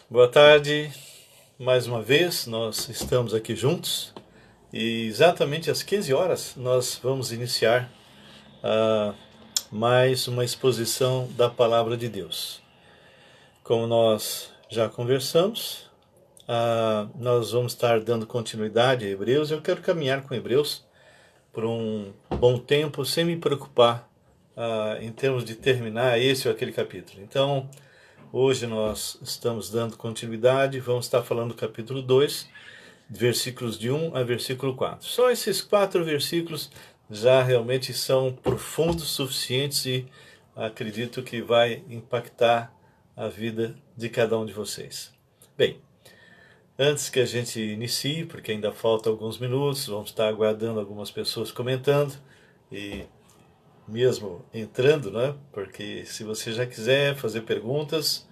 Boa tarde, mais uma vez nós estamos aqui juntos e exatamente às 15 horas nós vamos iniciar mais uma exposição da Palavra de Deus. Como nós já conversamos, nós vamos estar dando continuidade a Hebreus. Eu quero caminhar com Hebreus por um bom tempo sem me preocupar em termos de terminar esse ou aquele capítulo. Então, hoje nós estamos dando continuidade, vamos estar falando do capítulo 2, versículos de 1 a versículo 4. Só esses 4 versículos já realmente são profundos, suficientes e acredito que vai impactar a vida de cada um de vocês. Bem, antes que a gente inicie, porque ainda falta alguns minutos, vamos estar aguardando algumas pessoas comentando e mesmo entrando, né? Porque se você já quiser fazer perguntas,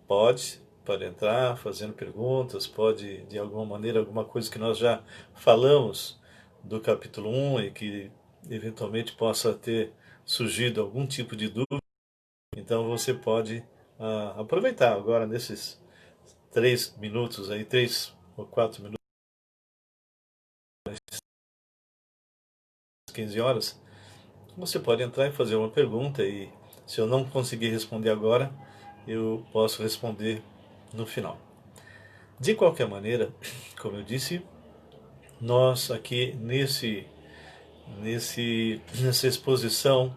pode entrar fazendo perguntas, pode de alguma maneira, alguma coisa que nós já falamos do capítulo 1 e que eventualmente possa ter surgido algum tipo de dúvida, então você pode aproveitar agora nesses 3 minutos aí, 3 ou 4 minutos, 15 horas, você pode entrar e fazer uma pergunta e se eu não conseguir responder agora, eu posso responder no final. De qualquer maneira, como eu disse, nós aqui nessa exposição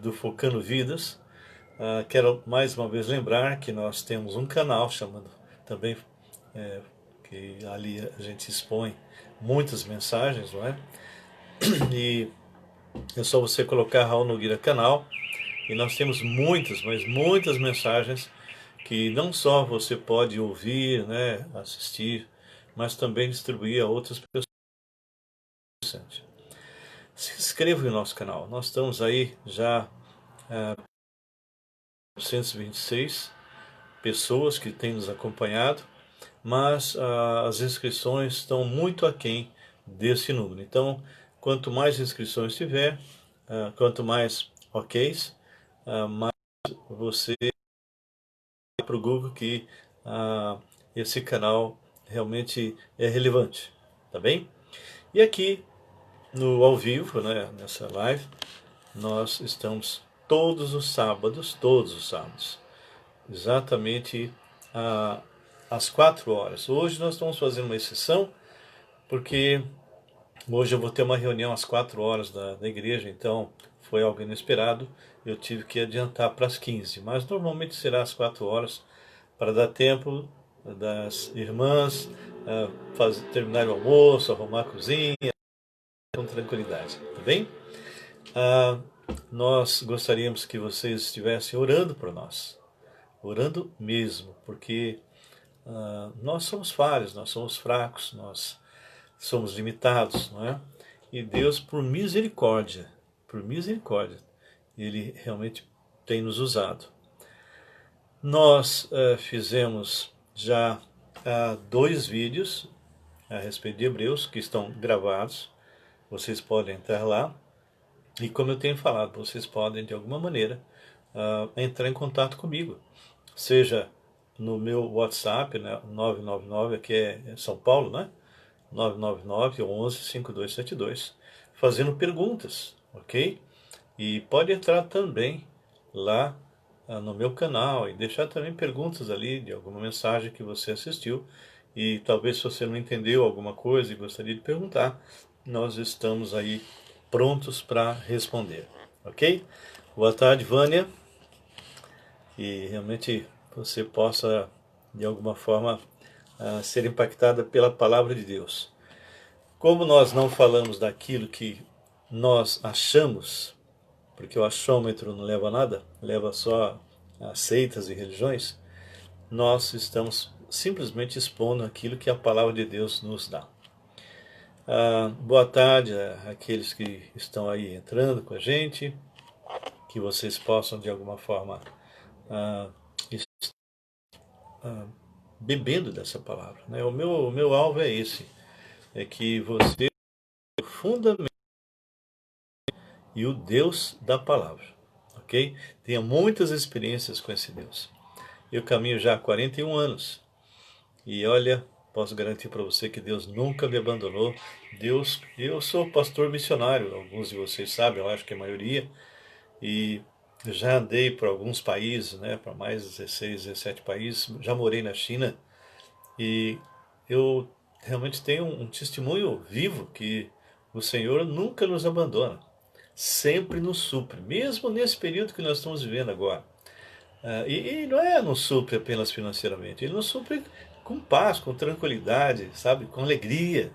do Focando Vidas, quero mais uma vez lembrar que nós temos um canal chamado também, que ali a gente expõe muitas mensagens, não é? E é só você colocar Raul Nogueira canal e nós temos muitas, mas muitas mensagens que não só você pode ouvir, né, assistir, mas também distribuir a outras pessoas. Se inscreva no nosso canal. Nós estamos aí já 926 pessoas que têm nos acompanhado, mas as inscrições estão muito aquém desse número. Então, quanto mais inscrições tiver, quanto mais OKs, mais você para o Google que esse canal realmente é relevante, tá bem? E aqui no ao vivo, né, nessa live, nós estamos todos os sábados, exatamente às 4 horas. Hoje nós estamos fazendo uma exceção, porque hoje eu vou ter uma reunião às 4 horas da igreja, então foi algo inesperado, eu tive que adiantar para as 15, mas normalmente será às 4 horas, para dar tempo das irmãs terminar o almoço, arrumar a cozinha, com tranquilidade, tá bem? Nós gostaríamos que vocês estivessem orando por nós, orando mesmo, porque nós somos falhos, nós somos fracos, nós somos limitados, não é? E Deus, por misericórdia, Ele realmente tem nos usado. Nós fizemos já 2 vídeos a respeito de Hebreus, que estão gravados, vocês podem entrar lá, e como eu tenho falado, vocês podem de alguma maneira entrar em contato comigo, seja no meu WhatsApp, né, 999, aqui é São Paulo, né? 999 11 5272, fazendo perguntas, ok? E pode entrar também lá no meu canal e deixar também perguntas ali de alguma mensagem que você assistiu e talvez se você não entendeu alguma coisa e gostaria de perguntar, nós estamos aí prontos para responder, ok? Boa tarde, Vânia, e realmente você possa de alguma forma ser impactada pela palavra de Deus. Como nós não falamos daquilo que nós achamos, porque o achômetro não leva a nada, leva só a seitas e religiões, nós estamos simplesmente expondo aquilo que a palavra de Deus nos dá. Boa tarde àqueles que estão aí entrando com a gente, que vocês possam de alguma forma bebendo dessa palavra, né? O meu alvo é esse, é que você fundamente e o Deus da palavra, ok? Tenha muitas experiências com esse Deus. Eu caminho já há 41 anos. E olha, posso garantir para você que Deus nunca me abandonou. Eu sou pastor missionário, alguns de vocês sabem, eu acho que a maioria. E já andei por alguns países, né, para mais de 16, 17 países. Já morei na China. E eu realmente tenho um testemunho vivo que o Senhor nunca nos abandona. Sempre nos supre, mesmo nesse período que nós estamos vivendo agora. E não é nos supre apenas financeiramente, Ele nos supre com paz, com tranquilidade, sabe, com alegria,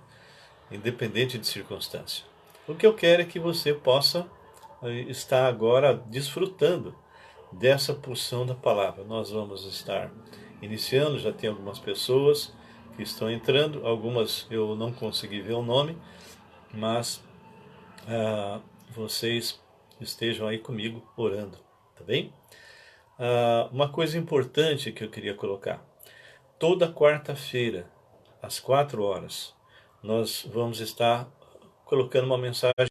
independente de circunstância. O que eu quero é que você possa estar agora desfrutando dessa porção da palavra. Nós vamos estar iniciando, já tem algumas pessoas que estão entrando, algumas eu não consegui ver o nome, mas vocês estejam aí comigo orando, tá bem? Uma coisa importante que eu queria colocar. Toda quarta-feira, às 4 horas, nós vamos estar colocando uma mensagem.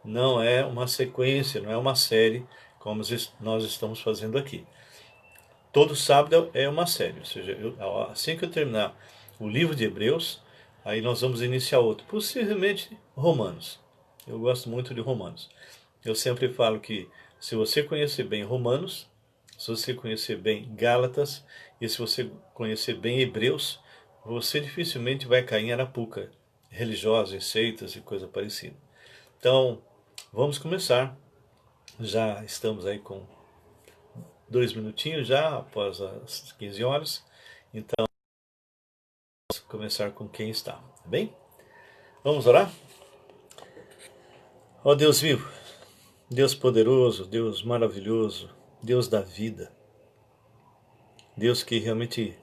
Não é uma sequência, não é uma série como nós estamos fazendo aqui. Todo sábado é uma série, ou seja, assim que eu terminar o livro de Hebreus, aí nós vamos iniciar outro, possivelmente Romanos. Eu gosto muito de Romanos. Eu sempre falo que se você conhecer bem Romanos, se você conhecer bem Gálatas e se você conhecer bem Hebreus, você dificilmente vai cair em arapuca religiosa, em seitas e coisa parecida. Então, vamos começar. Já estamos aí com 2 minutinhos já após as 15 horas. Então, vamos começar com quem está, tá bem? Vamos orar? Ó Deus vivo, Deus poderoso, Deus maravilhoso, Deus da vida, Deus que realmente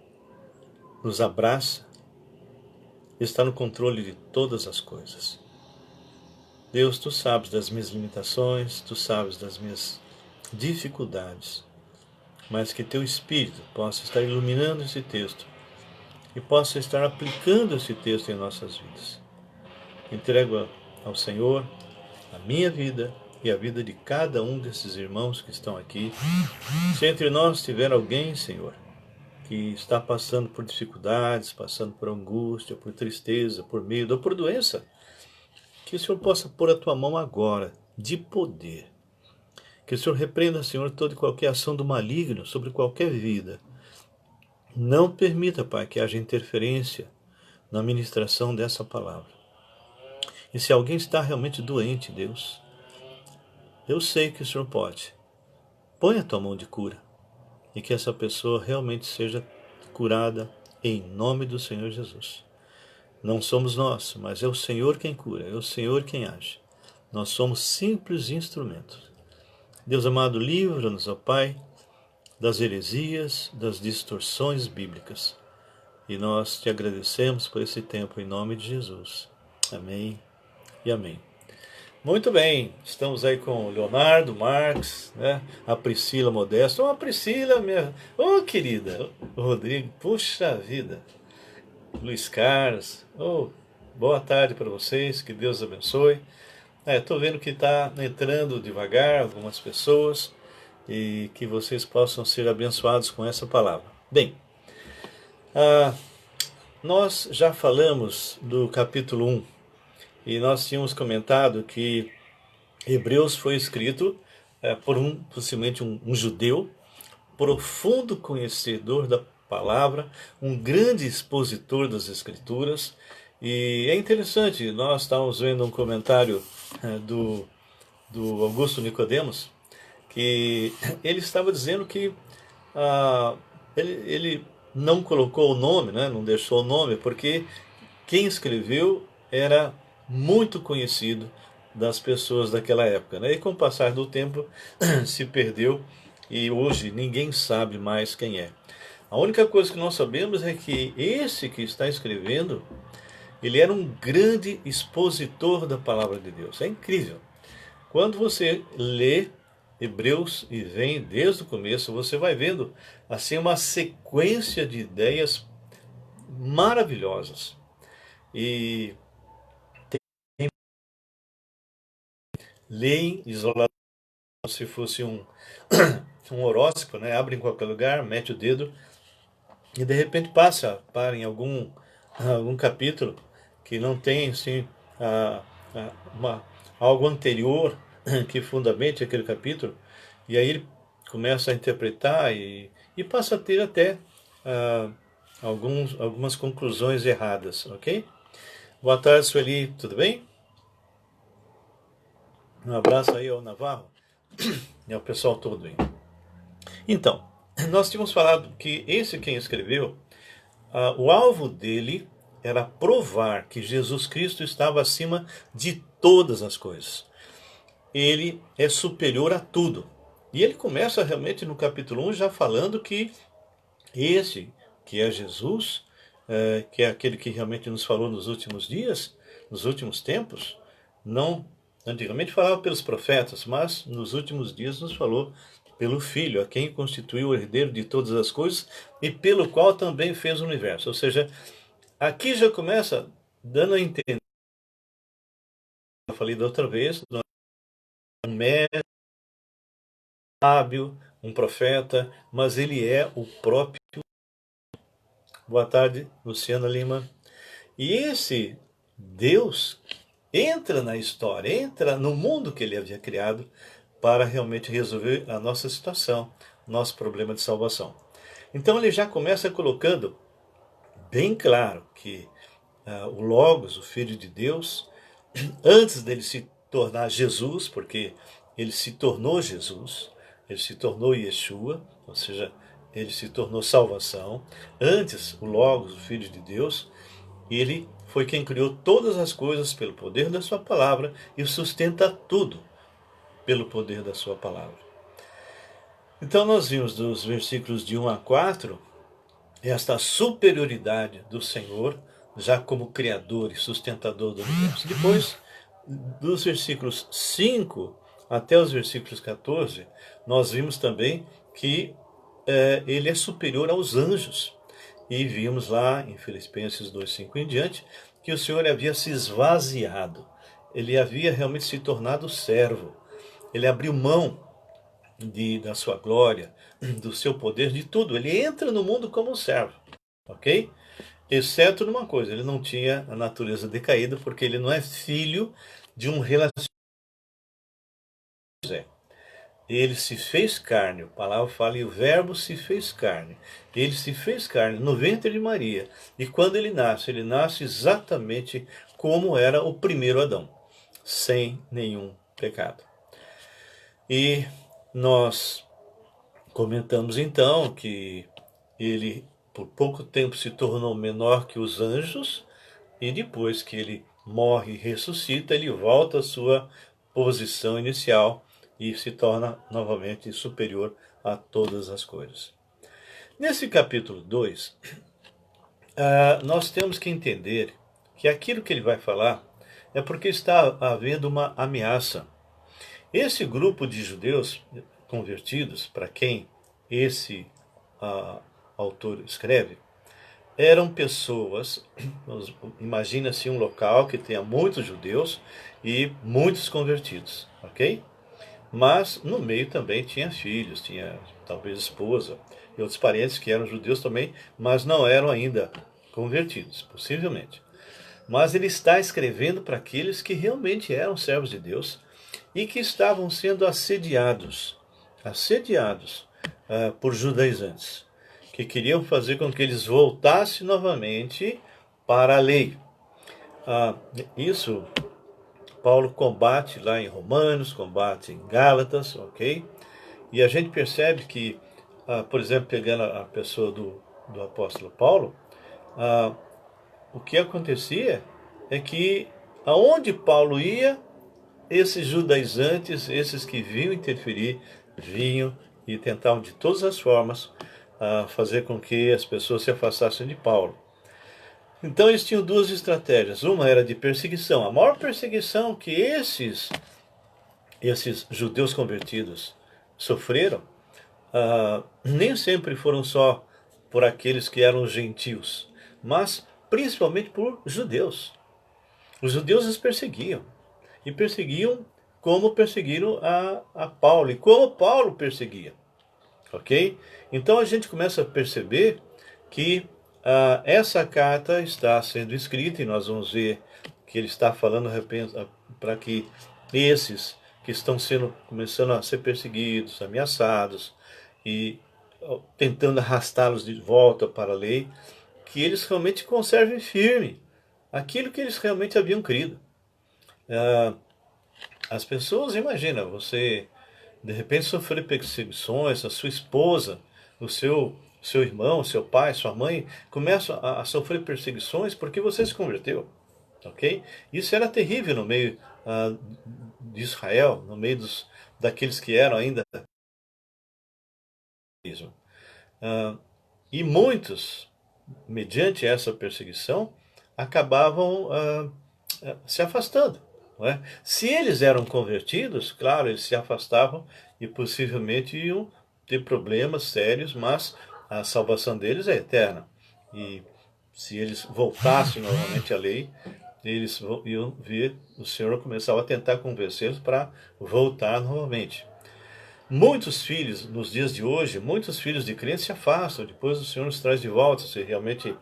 nos abraça, está no controle de todas as coisas. Deus, tu sabes das minhas limitações, tu sabes das minhas dificuldades, mas que teu Espírito possa estar iluminando esse texto e possa estar aplicando esse texto em nossas vidas. Entrego ao Senhor a minha vida e a vida de cada um desses irmãos que estão aqui. Se entre nós tiver alguém, Senhor, que está passando por dificuldades, passando por angústia, por tristeza, por medo ou por doença, que o Senhor possa pôr a tua mão agora, de poder. Que o Senhor repreenda, Senhor, toda e qualquer ação do maligno sobre qualquer vida. Não permita, Pai, que haja interferência na ministração dessa palavra. E se alguém está realmente doente, Deus, eu sei que o Senhor pode. Põe a tua mão de cura e que essa pessoa realmente seja curada em nome do Senhor Jesus. Não somos nós, mas é o Senhor quem cura, é o Senhor quem age. Nós somos simples instrumentos. Deus amado, livra-nos, ó Pai, das heresias, das distorções bíblicas. E nós te agradecemos por esse tempo em nome de Jesus. Amém e amém. Muito bem, estamos aí com o Leonardo Marques, né? A Priscila Modesto. A Priscila, minha... querida. O Rodrigo, puxa vida. Luiz Carlos. Boa tarde para vocês, que Deus abençoe. Estou vendo que está entrando devagar algumas pessoas e que vocês possam ser abençoados com essa palavra. Bem, nós já falamos do capítulo 1 e nós tínhamos comentado que Hebreus foi escrito por possivelmente um judeu, profundo conhecedor da palavra, um grande expositor das Escrituras. E é interessante, nós estávamos vendo um comentário do Augusto Nicodemos, que ele estava dizendo que ele não colocou o nome, né, não deixou o nome, porque quem escreveu era muito conhecido das pessoas daquela época, né? E com o passar do tempo se perdeu e hoje ninguém sabe mais quem é. A única coisa que nós sabemos é que esse que está escrevendo, ele era um grande expositor da palavra de Deus. É incrível. Quando você lê Hebreus e vem desde o começo, você vai vendo assim uma sequência de ideias maravilhosas. E leem isoladamente se fosse um horóscopo, né? Abre em qualquer lugar, mete o dedo e de repente para em algum capítulo que não tem assim, a, uma, algo anterior que fundamente aquele capítulo, e aí ele começa a interpretar e passa a ter até ah, algumas conclusões erradas, ok? Boa tarde, Sueli, tudo bem? Um abraço aí ao Navarro e ao pessoal todo aí. Então, nós tínhamos falado que esse quem escreveu, o alvo dele era provar que Jesus Cristo estava acima de todas as coisas. Ele é superior a tudo. E ele começa realmente no capítulo 1 já falando que esse, que é Jesus, que é aquele que realmente nos falou nos últimos dias, nos últimos tempos, não antigamente falava pelos profetas, mas nos últimos dias nos falou pelo Filho, a quem constituiu o herdeiro de todas as coisas e pelo qual também fez o universo. Ou seja, aqui já começa dando a entender, eu falei da outra vez, um mestre sábio, um profeta, mas ele é o próprio. Boa tarde, Luciana Lima. E esse Deus entra na história, entra no mundo que ele havia criado para realmente resolver a nossa situação, nosso problema de salvação. Então ele já começa colocando bem claro que o Logos, o Filho de Deus, antes dele se tornar Jesus, porque ele se tornou Jesus, ele se tornou Yeshua, ou seja, ele se tornou salvação. Antes, o Logos, o Filho de Deus, ele foi quem criou todas as coisas pelo poder da sua palavra e sustenta tudo pelo poder da sua palavra. Então nós vimos dos versículos de 1 a 4 esta superioridade do Senhor já como Criador e sustentador do universo. Depois, dos versículos 5 até os versículos 14, nós vimos também que ele é superior aos anjos. E vimos lá em Filipenses 2:5 em diante que o Senhor havia se esvaziado. Ele havia realmente se tornado servo. Ele abriu mão da sua glória, do seu poder, de tudo. Ele entra no mundo como um servo, ok? Exceto numa coisa, ele não tinha a natureza decaída, porque ele não é filho de um relacionamento. Ele se fez carne, a palavra fala, e o verbo se fez carne. Ele se fez carne no ventre de Maria. E quando ele nasce exatamente como era o primeiro Adão, sem nenhum pecado. E nós comentamos então que ele por pouco tempo se tornou menor que os anjos, e depois que ele morre e ressuscita, ele volta à sua posição inicial e se torna novamente superior a todas as coisas. Nesse capítulo 2, nós temos que entender que aquilo que ele vai falar é porque está havendo uma ameaça. Esse grupo de judeus convertidos, para quem esse autor escreve, eram pessoas, imagina-se um local que tenha muitos judeus e muitos convertidos, ok? Mas no meio também tinha filhos, tinha talvez esposa e outros parentes que eram judeus também, mas não eram ainda convertidos, possivelmente. Mas ele está escrevendo para aqueles que realmente eram servos de Deus e que estavam sendo assediados por judaizantes, que queriam fazer com que eles voltassem novamente para a lei. Isso Paulo combate lá em Romanos, combate em Gálatas, ok? E a gente percebe que, por exemplo, pegando a pessoa do apóstolo Paulo, o que acontecia é que aonde Paulo ia, esses judaizantes, esses que vinham interferir, vinham e tentavam de todas as formas fazer com que as pessoas se afastassem de Paulo. Então eles tinham duas estratégias. Uma era de perseguição. A maior perseguição que esses judeus convertidos sofreram, nem sempre foram só por aqueles que eram gentios, mas principalmente por judeus. Os judeus os perseguiam, e perseguiam como perseguiram a Paulo e como Paulo perseguia. Ok? Então a gente começa a perceber que essa carta está sendo escrita, e nós vamos ver que ele está falando para que esses que estão começando a ser perseguidos, ameaçados e tentando arrastá-los de volta para a lei, que eles realmente conservem firme aquilo que eles realmente haviam crido. As pessoas, imagina, você de repente sofrer perseguições, a sua esposa, o seu irmão, seu pai, sua mãe, começam a sofrer perseguições porque você se converteu, ok? Isso era terrível no meio de Israel, no meio daqueles que eram ainda. E muitos, mediante essa perseguição, acabavam se afastando. Não é? Se eles eram convertidos, claro, eles se afastavam e possivelmente iam ter problemas sérios, mas a salvação deles é eterna. E se eles voltassem novamente à lei, eles iam ver o Senhor começava a tentar convencê-los para voltar novamente. Muitos filhos, nos dias de hoje, muitos filhos de crentes se afastam, depois o Senhor os traz de volta, se realmente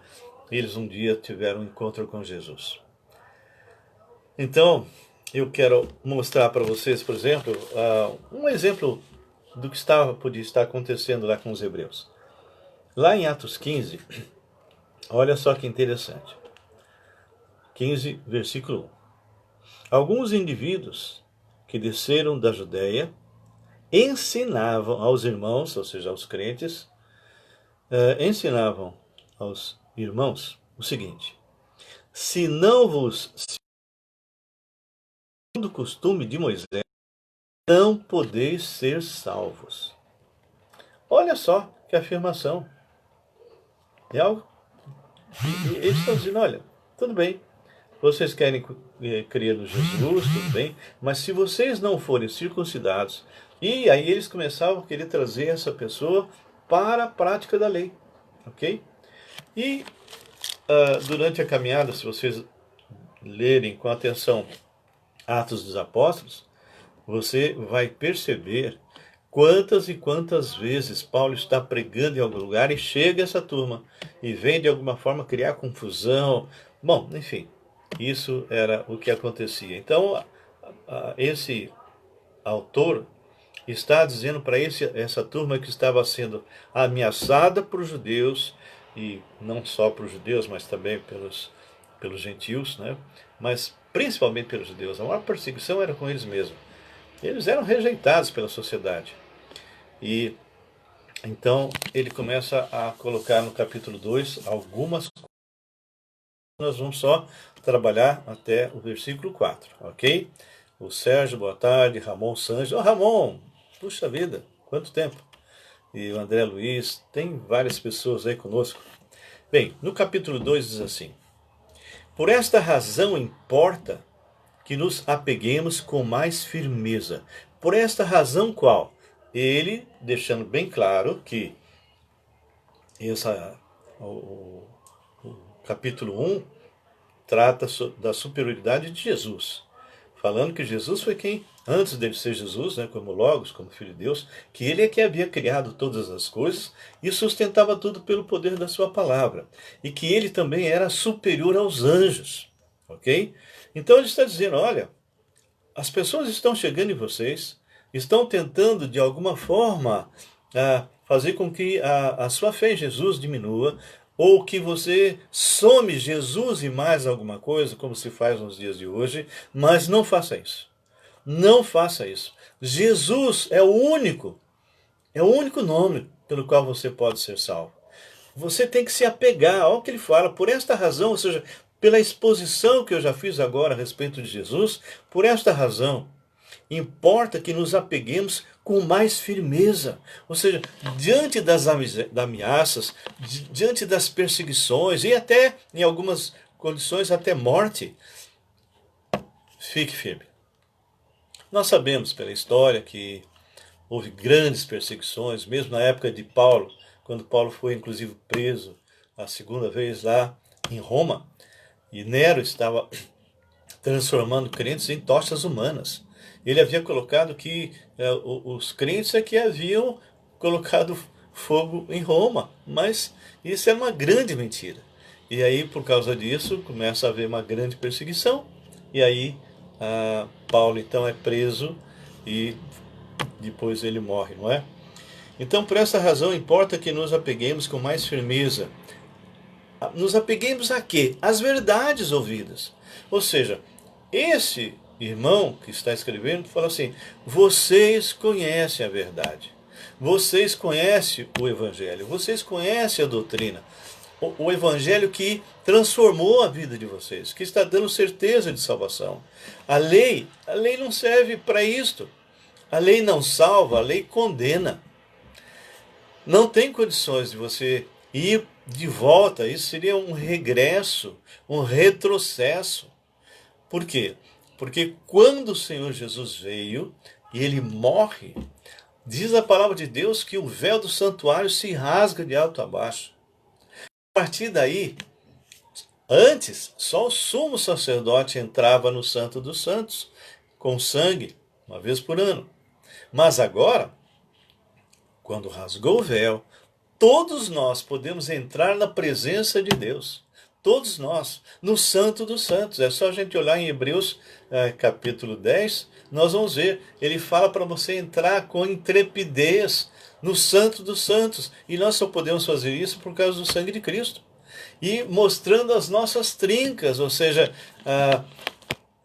eles um dia tiveram um encontro com Jesus. Então, eu quero mostrar para vocês, por exemplo, um exemplo do que podia estar acontecendo lá com os hebreus. Lá em Atos 15, olha só que interessante. 15, versículo 1. Alguns indivíduos que desceram da Judéia ensinavam aos irmãos, ou seja, aos crentes, ensinavam aos irmãos o seguinte: se não vos do costume de Moisés, não podeis ser salvos. Olha só que afirmação. É algo. Eles estão dizendo, olha, tudo bem, vocês querem crer no Jesus, tudo bem, mas se vocês não forem circuncidados, e aí eles começavam a querer trazer essa pessoa para a prática da lei, ok? E durante a caminhada, se vocês lerem com atenção Atos dos Apóstolos, você vai perceber quantas e quantas vezes Paulo está pregando em algum lugar e chega essa turma e vem de alguma forma criar confusão. Bom, enfim, isso era o que acontecia. Então, esse autor está dizendo para essa turma que estava sendo ameaçada por judeus, e não só por judeus, mas também pelos gentios, né? Mas principalmente pelos judeus. A maior perseguição era com eles mesmos. Eles eram rejeitados pela sociedade. E então ele começa a colocar no capítulo 2 algumas coisas. Nós vamos só trabalhar até o versículo 4, ok? O Sérgio, boa tarde. Ramon Sanches. Ô Ramon, puxa vida, quanto tempo. E o André Luiz, tem várias pessoas aí conosco. Bem, no capítulo 2 diz assim: por esta razão importa que nos apeguemos com mais firmeza. Por esta razão qual? Ele deixando bem claro que o capítulo 1 trata da superioridade de Jesus. Falando que Jesus foi quem, antes dele ser Jesus, né, como Logos, como Filho de Deus, que ele é que havia criado todas as coisas e sustentava tudo pelo poder da sua palavra. E que ele também era superior aos anjos. Ok? Então ele está dizendo, olha, as pessoas estão chegando em vocês, estão tentando de alguma forma fazer com que a sua fé em Jesus diminua, ou que você some Jesus e mais alguma coisa, como se faz nos dias de hoje, mas não faça isso. Não faça isso. Jesus é o único nome pelo qual você pode ser salvo. Você tem que se apegar ao que ele fala. Por esta razão, ou seja, pela exposição que eu já fiz agora a respeito de Jesus, por esta razão, importa que nos apeguemos com mais firmeza. Ou seja, diante das ameaças, diante das perseguições e até, em algumas condições, até morte, fique firme. Nós sabemos pela história que houve grandes perseguições, mesmo na época de Paulo, quando Paulo foi inclusive preso a segunda vez lá em Roma, e Nero estava transformando crentes em tochas humanas. ele havia colocado que os crentes é que haviam colocado fogo em Roma, mas isso é uma grande mentira. E aí, por causa disso, começa a haver uma grande perseguição, e aí Paulo então é preso e depois ele morre, não é? Então, por essa razão, importa que nos apeguemos com mais firmeza. Nos apeguemos a quê? Às verdades ouvidas. Ou seja, esse irmão que está escrevendo fala assim: vocês conhecem a verdade, vocês conhecem o Evangelho, vocês conhecem a doutrina, o Evangelho que transformou a vida de vocês, que está dando certeza de salvação. A lei não serve para isto. A lei não salva, a lei condena. Não tem condições de você ir de volta, isso seria um regresso, um retrocesso. Por quê? Porque quando o Senhor Jesus veio e ele morre, diz a palavra de Deus que o véu do santuário se rasga de alto a baixo. A partir daí, antes, só o sumo sacerdote entrava no Santo dos Santos com sangue, uma vez por ano. Mas agora, quando rasgou o véu, todos nós podemos entrar na presença de Deus. Todos nós, no Santo dos Santos. É só a gente olhar em Hebreus capítulo 10, nós vamos ver. Ele fala para você entrar com intrepidez no Santo dos Santos. E nós só podemos fazer isso por causa do sangue de Cristo. E mostrando as nossas trincas, ou seja,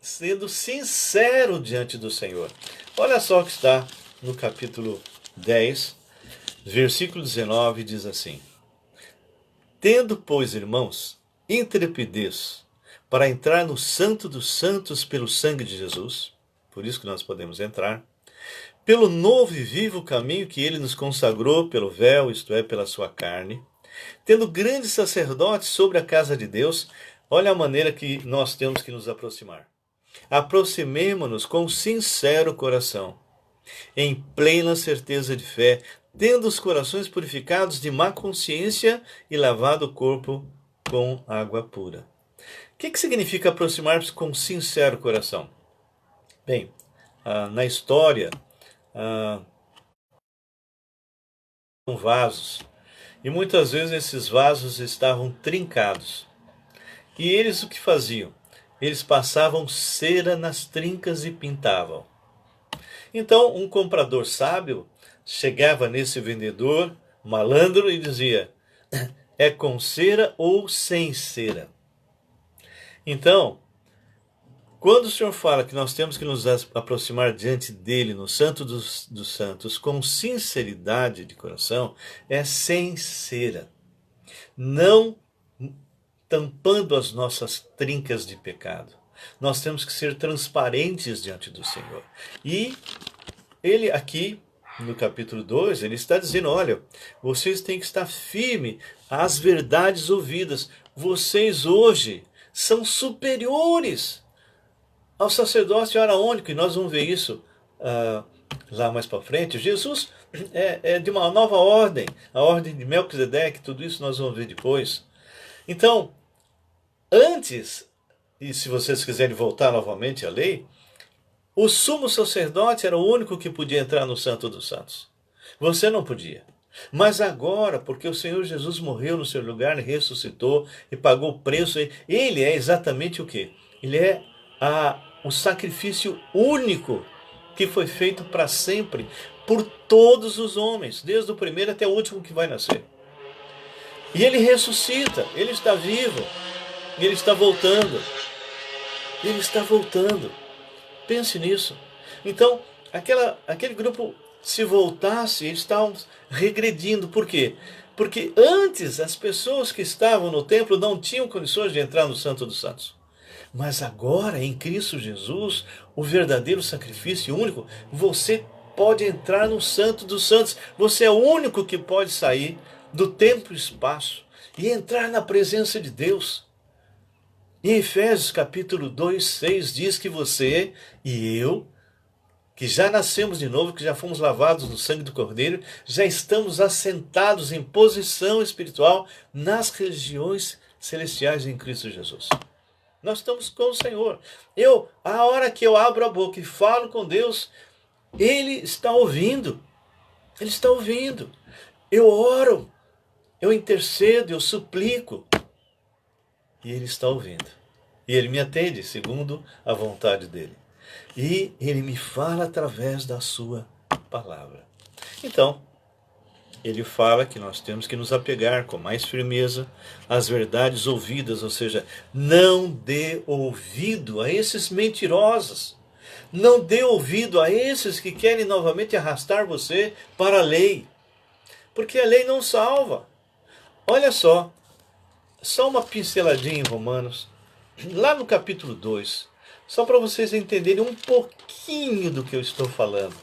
sendo sincero diante do Senhor. Olha só o que está no capítulo 10, versículo 19, diz assim: tendo, pois, irmãos, intrepidez para entrar no Santo dos Santos pelo sangue de Jesus, por isso que nós podemos entrar, pelo novo e vivo caminho que ele nos consagrou pelo véu, isto é, pela sua carne, tendo grandes sacerdotes sobre a casa de Deus. Olha a maneira que nós temos que nos aproximar. Aproximemo-nos com sincero coração, em plena certeza de fé, tendo os corações purificados de má consciência e lavado o corpo com água pura. O que significa aproximar-se com sincero coração? Bem, na história, são vasos, e muitas vezes esses vasos estavam trincados. E eles o que faziam? Eles passavam cera nas trincas e pintavam. Então, um comprador sábio chegava nesse vendedor malandro e dizia: é com cera ou sem cera? Então, quando o Senhor fala que nós temos que nos aproximar diante dele no Santo dos Santos com sinceridade de coração, é sem cera, não tampando as nossas trincas de pecado. Nós temos que ser transparentes diante do Senhor. E ele aqui, no capítulo 2, ele está dizendo: olha, vocês têm que estar firmes às verdades ouvidas. Vocês hoje são superiores ao sacerdócio araônico, e nós vamos ver isso lá mais para frente. Jesus é de uma nova ordem, a ordem de Melquisedeque, tudo isso nós vamos ver depois. Então, antes, e se vocês quiserem voltar novamente à lei, o sumo sacerdote era o único que podia entrar no Santo dos Santos. Você não podia. Mas agora, porque o Senhor Jesus morreu no seu lugar, ressuscitou e pagou o preço, ele é exatamente o quê? Ele é o sacrifício único que foi feito para sempre por todos os homens, desde o primeiro até o último que vai nascer. E ele ressuscita, ele está vivo, ele está voltando. Ele está voltando. Pense nisso. Então, aquele grupo, se voltasse, eles estavam regredindo. Por quê? Porque antes as pessoas que estavam no templo não tinham condições de entrar no Santo dos Santos. Mas agora, em Cristo Jesus, o verdadeiro sacrifício único, você pode entrar no Santo dos Santos. Você é o único que pode sair do tempo e espaço e entrar na presença de Deus. Em Efésios capítulo 2, 6 diz que você e eu, que já nascemos de novo, que já fomos lavados no sangue do Cordeiro, já estamos assentados em posição espiritual nas regiões celestiais em Cristo Jesus. Nós estamos com o Senhor. A hora que eu abro a boca e falo com Deus, Ele está ouvindo. Ele está ouvindo. Eu oro, eu intercedo, eu suplico. E Ele está ouvindo. E Ele me atende segundo a vontade dEle. E Ele me fala através da sua palavra. Então, Ele fala que nós temos que nos apegar com mais firmeza às verdades ouvidas, ou seja, não dê ouvido a esses mentirosos. Não dê ouvido a esses que querem novamente arrastar você para a lei. Porque a lei não salva. Olha só uma pinceladinha em Romanos, lá no capítulo 2, só para vocês entenderem um pouquinho do que eu estou falando.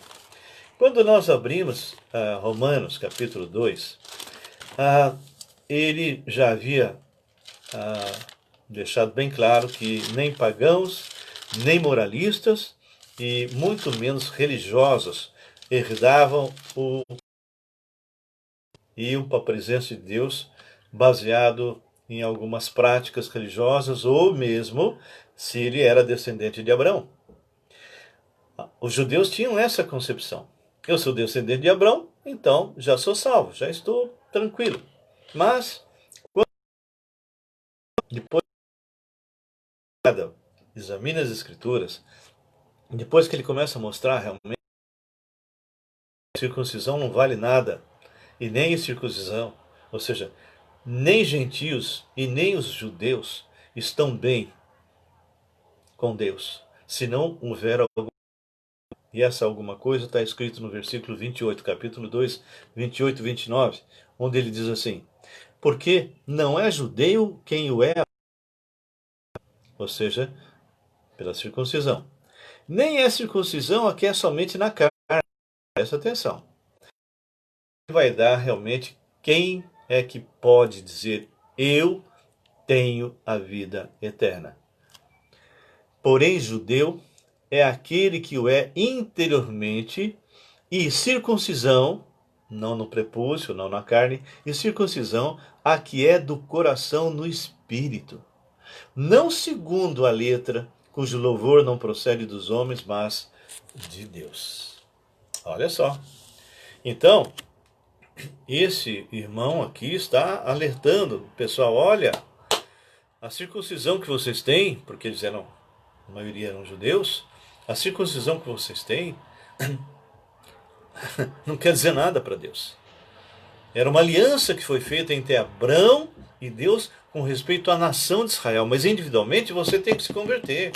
Quando nós abrimos Romanos capítulo 2, ele já havia deixado bem claro que nem pagãos, nem moralistas e muito menos religiosos herdavam iam para a presença de Deus baseado em algumas práticas religiosas ou mesmo se ele era descendente de Abraão. Os judeus tinham essa concepção. Eu sou descendente de Abraão, então já sou salvo, já estou tranquilo. Mas, depois que examina as Escrituras, depois que ele começa a mostrar realmente que a circuncisão não vale nada, e nem a circuncisão, ou seja, nem gentios e nem os judeus estão bem com Deus, se não houver alguma. E essa alguma coisa está escrito no versículo 28, capítulo 2, 28 e 29, onde ele diz assim: porque não é judeu quem o é, ou seja, pela circuncisão. Nem é circuncisão a que é somente na carne. Presta atenção. Vai dar realmente quem é que pode dizer: eu tenho a vida eterna. Porém, judeu é aquele que o é interiormente, e circuncisão, não no prepúcio, não na carne, e circuncisão, a que é do coração no espírito, não segundo a letra, cujo louvor não procede dos homens, mas de Deus. Olha só. Então, esse irmão aqui está alertando, pessoal, olha, a circuncisão que vocês têm, porque eles eram, a maioria eram judeus, a circuncisão que vocês têm não quer dizer nada para Deus. Era uma aliança que foi feita entre Abraão e Deus com respeito à nação de Israel, mas individualmente você tem que se converter.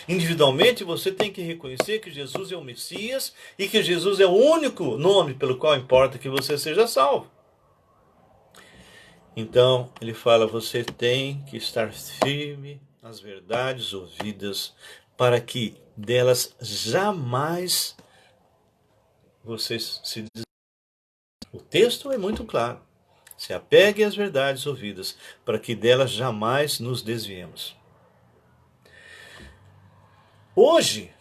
Individualmente você tem que reconhecer que Jesus é o Messias e que Jesus é o único nome pelo qual importa que você seja salvo. Então ele fala, você tem que estar firme nas verdades ouvidas para que delas jamais vocês se desviem. O texto é muito claro. Se apegue às verdades ouvidas para que delas jamais nos desviemos. Hoje,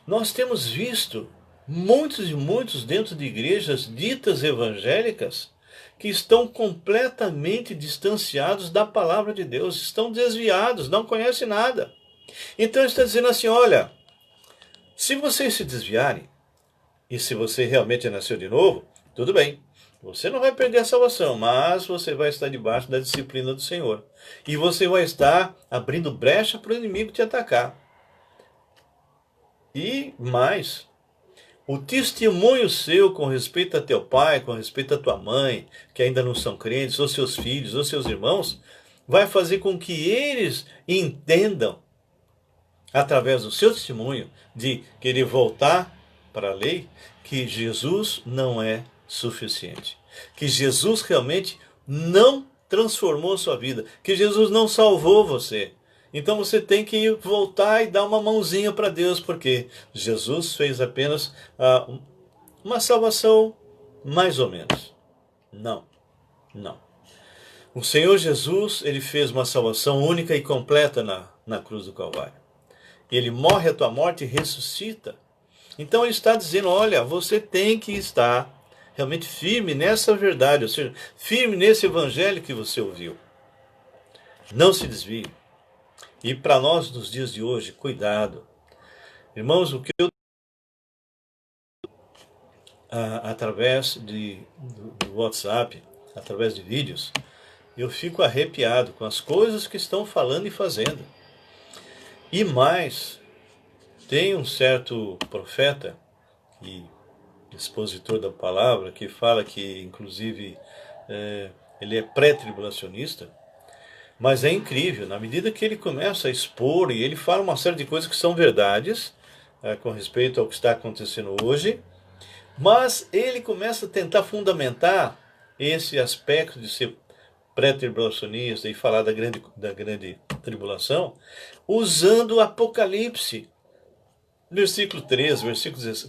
nós temos visto muitos e muitos dentro de igrejas ditas evangélicas que estão completamente distanciados da palavra de Deus, estão desviados, não conhecem nada. Então ele está dizendo assim, olha, se vocês se desviarem, e se você realmente nasceu de novo, tudo bem, você não vai perder a salvação, mas você vai estar debaixo da disciplina do Senhor. E você vai estar abrindo brecha para o inimigo te atacar. E mais, o testemunho seu com respeito a teu pai, com respeito a tua mãe, que ainda não são crentes, ou seus filhos, ou seus irmãos, vai fazer com que eles entendam, através do seu testemunho, de querer voltar para a lei, que Jesus não é suficiente. Que Jesus realmente não transformou sua vida. Que Jesus não salvou você. Então você tem que voltar e dar uma mãozinha para Deus, porque Jesus fez apenas uma salvação mais ou menos. Não, não. O Senhor Jesus, ele fez uma salvação única e completa na cruz do Calvário. Ele morre a tua morte e ressuscita. Então ele está dizendo, olha, você tem que estar realmente firme nessa verdade, ou seja, firme nesse evangelho que você ouviu. Não se desvie. E para nós nos dias de hoje, cuidado. Irmãos, o que eu através do WhatsApp, através de vídeos, eu fico arrepiado com as coisas que estão falando e fazendo. E mais, tem um certo profeta e expositor da palavra que fala que, inclusive, ele é pré-tribulacionista, mas é incrível, na medida que ele começa a expor e ele fala uma série de coisas que são verdades com respeito ao que está acontecendo hoje, mas ele começa a tentar fundamentar esse aspecto de ser pré-tribulacionista e falar da grande tribulação, usando o Apocalipse. Versículo 13,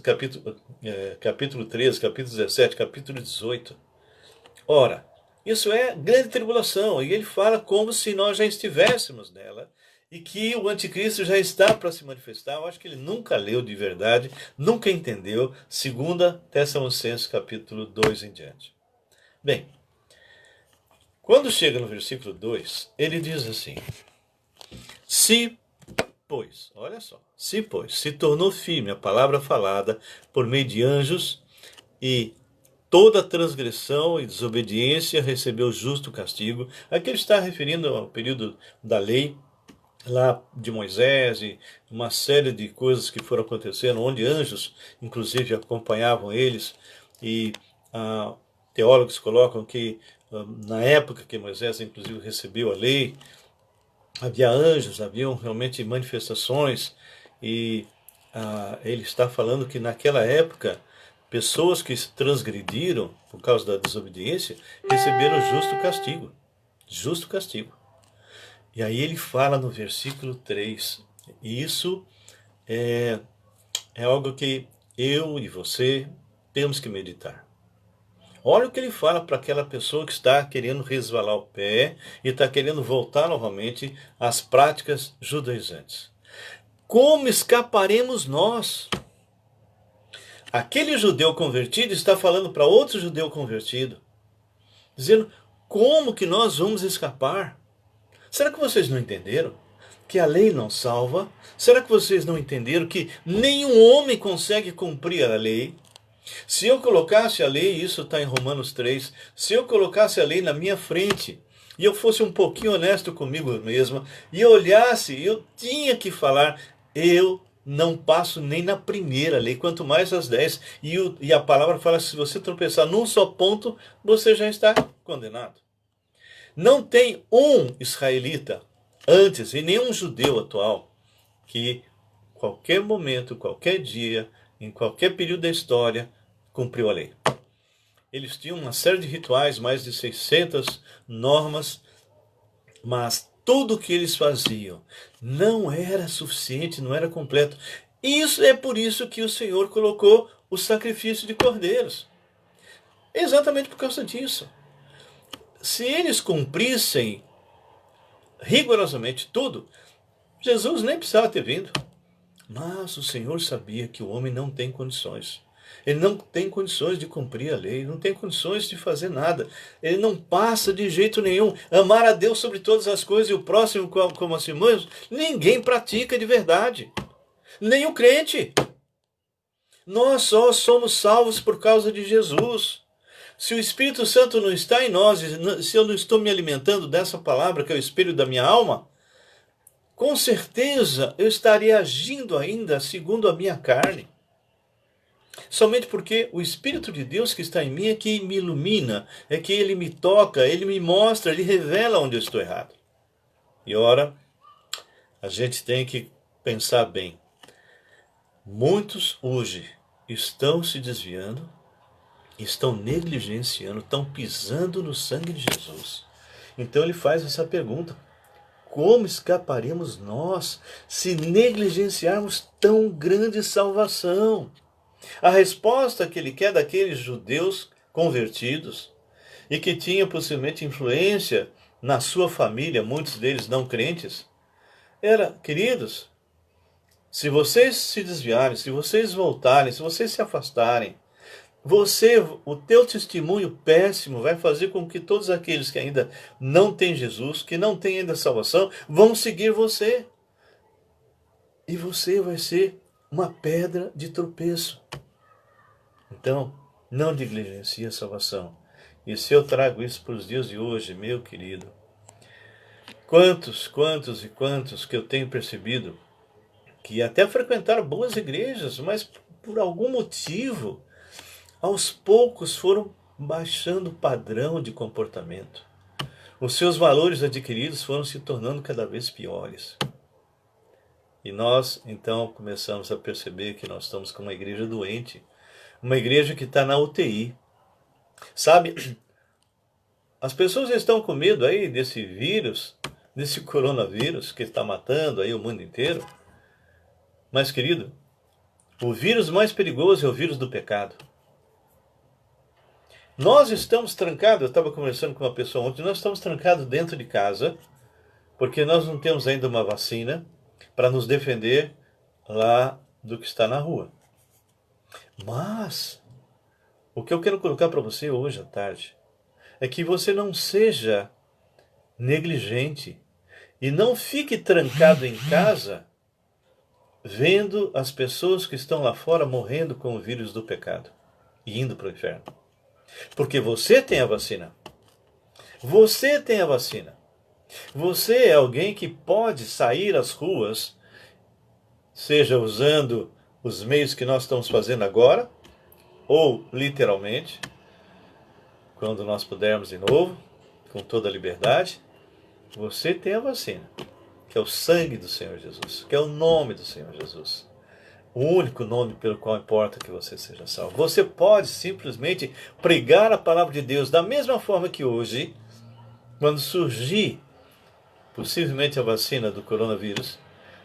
capítulo 13, capítulo 17, capítulo 18. Ora, isso é grande tribulação, e ele fala como se nós já estivéssemos nela, e que o anticristo já está para se manifestar. Eu acho que ele nunca leu de verdade, nunca entendeu, 2 Tessalonicenses capítulo 2 em diante. Bem, quando chega no versículo 2, ele diz assim: se, pois, olha só, se tornou firme a palavra falada por meio de anjos, e toda transgressão e desobediência recebeu justo castigo. Aqui ele está referindo ao período da lei, lá de Moisés, e uma série de coisas que foram acontecendo, onde anjos, inclusive, acompanhavam eles, e teólogos colocam que na época que Moisés, inclusive, recebeu a lei, havia anjos, haviam realmente manifestações, e ele está falando que naquela época, pessoas que transgrediram por causa da desobediência, receberam justo castigo. Justo castigo. E aí ele fala no versículo 3, e isso é algo que eu e você temos que meditar. Olha o que ele fala para aquela pessoa que está querendo resvalar o pé e está querendo voltar novamente às práticas judaizantes. Como escaparemos nós? Aquele judeu convertido está falando para outro judeu convertido, dizendo: como que nós vamos escapar? Será que vocês não entenderam que a lei não salva? Será que vocês não entenderam que nenhum homem consegue cumprir a lei? Se eu colocasse a lei, isso está em Romanos 3, se eu colocasse a lei na minha frente, e eu fosse um pouquinho honesto comigo mesmo, e eu olhasse, eu tinha que falar: eu não passo nem na primeira lei, quanto mais as 10. E a palavra fala que se você tropeçar num só ponto, você já está condenado. Não tem um israelita antes, e nenhum judeu atual, que qualquer momento, qualquer dia, em qualquer período da história, cumpriu a lei. Eles tinham uma série de rituais, mais de 600 normas, mas tudo o que eles faziam não era suficiente, não era completo. Isso é por isso que o Senhor colocou o sacrifício de cordeiros. Exatamente por causa disso. Se eles cumprissem rigorosamente tudo, Jesus nem precisava ter vindo. Mas o Senhor sabia que o homem não tem condições. Ele não tem condições de cumprir a lei, não tem condições de fazer nada. Ele não passa de jeito nenhum. Amar a Deus sobre todas as coisas e o próximo como a si mesmo, ninguém pratica de verdade. Nem o crente. Nós só somos salvos por causa de Jesus. Se o Espírito Santo não está em nós, se eu não estou me alimentando dessa palavra que é o espelho da minha alma, com certeza eu estaria agindo ainda segundo a minha carne. Somente porque o Espírito de Deus que está em mim é que me ilumina, é que ele me toca, ele me mostra, ele revela onde eu estou errado. E ora, a gente tem que pensar bem. Muitos hoje estão se desviando, estão negligenciando, estão pisando no sangue de Jesus. Então ele faz essa pergunta: como escaparemos nós se negligenciarmos tão grande salvação? A resposta que ele quer daqueles judeus convertidos e que tinham possivelmente influência na sua família, muitos deles não crentes, era: queridos, se vocês se desviarem, se vocês voltarem, se vocês se afastarem, o teu testemunho péssimo vai fazer com que todos aqueles que ainda não têm Jesus, que não têm ainda salvação, vão seguir você. E você vai ser uma pedra de tropeço. Então, não negligencie a salvação. E se eu trago isso para os dias de hoje, meu querido, quantos e quantos que eu tenho percebido que até frequentaram boas igrejas, mas por algum motivo, aos poucos foram baixando o padrão de comportamento. Os seus valores adquiridos foram se tornando cada vez piores. E nós, então, começamos a perceber que nós estamos com uma igreja doente, uma igreja que está na UTI. Sabe, as pessoas estão com medo aí desse vírus, desse coronavírus que está matando aí o mundo inteiro. Mas, querido, o vírus mais perigoso é o vírus do pecado. Nós estamos trancados, eu estava conversando com uma pessoa ontem, nós estamos trancados dentro de casa, porque nós não temos ainda uma vacina para nos defender lá do que está na rua. Mas, o que eu quero colocar para você hoje à tarde, é que você não seja negligente e não fique trancado em casa vendo as pessoas que estão lá fora morrendo com o vírus do pecado e indo para o inferno. Porque você tem a vacina. Você tem a vacina. Você é alguém que pode sair às ruas, seja usando os meios que nós estamos fazendo agora, ou literalmente, quando nós pudermos de novo, com toda a liberdade. Você tem a vacina, que é o sangue do Senhor Jesus, que é o nome do Senhor Jesus. O único nome pelo qual importa que você seja salvo. Você pode simplesmente pregar a palavra de Deus da mesma forma que hoje, quando surgir possivelmente a vacina do coronavírus,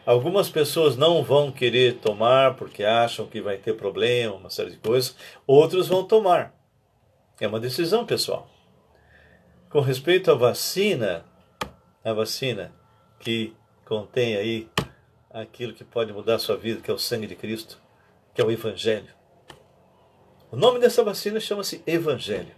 algumas pessoas não vão querer tomar porque acham que vai ter problema, uma série de coisas. Outros vão tomar. É uma decisão pessoal. Com respeito à vacina, a vacina que contém aí aquilo que pode mudar a sua vida, que é o sangue de Cristo, que é o Evangelho. O nome dessa vacina chama-se Evangelho.